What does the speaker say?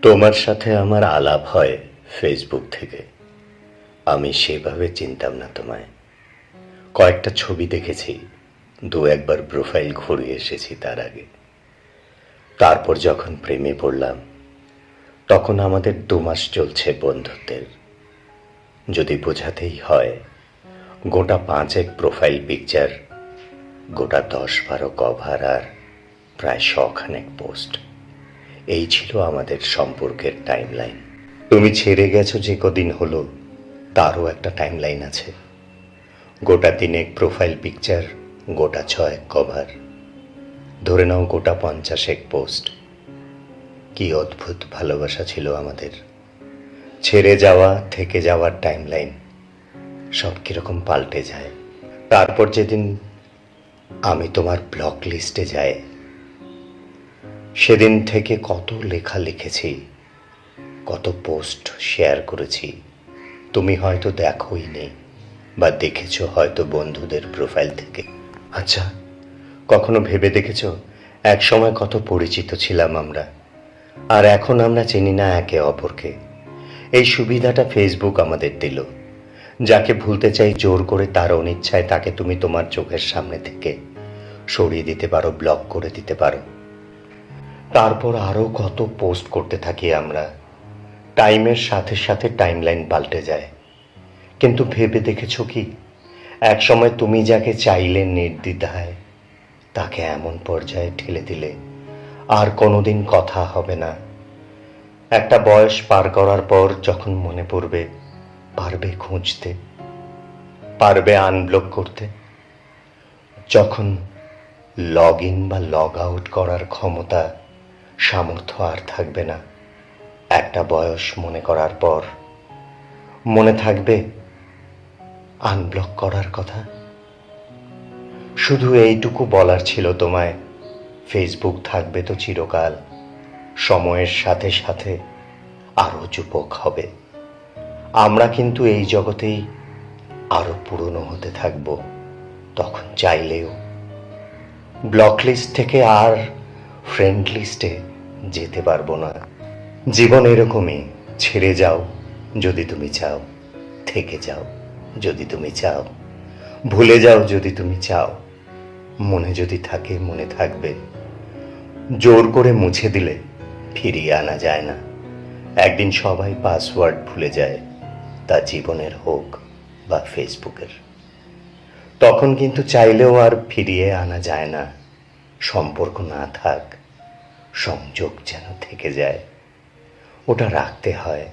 তোমার সাথে আমার আলাপ হয় ফেসবুক থেকে। আমি সেভাবে চিনতাম না তোমায়। কয়েকটা ছবি দেখেছি, দু একবার প্রোফাইল ঘুরে এসেছি তার আগে। তারপর যখন প্রেমে পড়লাম, তখন আমাদের 2 মাস চলছে বন্ধুত্বের। যদি বোঝাতেই হয়, গোটা 5 প্রোফাইল পিকচার, গোটা 10-12 কভার আর প্রায় 100 পোস্ট। এই ছিল আমাদের সম্পর্কের টাইমলাইন। তুমি ছেড়ে গেছো যে কদিন হলো, তারও একটা টাইমলাইন আছে। গোটা 3 প্রোফাইল পিকচার, গোটা 6 কভার, ধরে নাও গোটা 50 পোস্ট। কি অদ্ভুত ভালোবাসা ছিল আমাদের। ছেড়ে যাওয়া, থেকে যাওয়ার টাইমলাইন সব কিরকম পাল্টে যায়। তারপর যেদিন আমি তোমার ব্লক লিস্টে যাই, সেদিন থেকে কত লেখা লিখেছি, কত পোস্ট শেয়ার করেছি। তুমি হয়তো দেখোই নি, বা দেখেছো হয়তো বন্ধুদের প্রোফাইল থেকে। আচ্ছা, কখনো ভেবে দেখেছো এক সময় কত পরিচিত ছিলাম আমরা, আর এখন আমরা চিনি না একে অপরকে। এই সুবিধাটা ফেসবুক আমাদের দিল। যাকে ভুলতে চাই জোর করে, তার অনিচ্ছায় তাকে তুমি তোমার চোখের সামনে থেকে সরিয়ে দিতে পারো, ব্লক করে দিতে পারো। তারপর আরও কত পোস্ট করতে থাকি আমরা। টাইমের সাথে সাথে টাইমলাইন পাল্টে যায়। কিন্তু ভেবে দেখেছো কি, এক সময় তুমি যাকে চাইলে নির্দ্বিধায়, তাকে এমন পর্যায়ে ঠেলে দিলে আর কোনোদিন কথা হবে না। একটা বয়স পার করার পর যখন মনে পড়বে, পারবে খুঁজতে, পারবে আনব্লক করতে। যখন লগ ইন বা লগ আউট করার ক্ষমতা, সামর্থ্য আর থাকবে না। একটা বয়স মনে করার পর মনে থাকবে আনব্লক করার কথা। শুধু এইটুকু বলার ছিল তোমায়, ফেসবুক থাকবে তো চিরকাল। সময়ের সাথে সাথে আরো যুবক হবে আমরা, কিন্তু এই জগতেই আরো পুরনো হতে থাকবো। তখন চাইলেও ব্লক লিস্ট থেকে আর ফ্রেন্ড লিস্টে যেতে পারবো না। জীবন এরকমই, ছেড়ে যাও যদি তুমি চাও, থেকে যাও যদি তুমি চাও, ভুলে যাও যদি তুমি চাও। মনে যদি থাকে মনে থাকবে, জোর করে মুছে দিলে ফিরিয়ে আনা যায় না। একদিন সবাই পাসওয়ার্ড ভুলে যায়, তা জীবনের হোক বা ফেসবুকের। তখন কিন্তু চাইলেও আর ফিরিয়ে আনা যায় না। সম্পর্ক না থাক, সংযোগ যেন থেকে যায়, ওটা রাখতে হয়।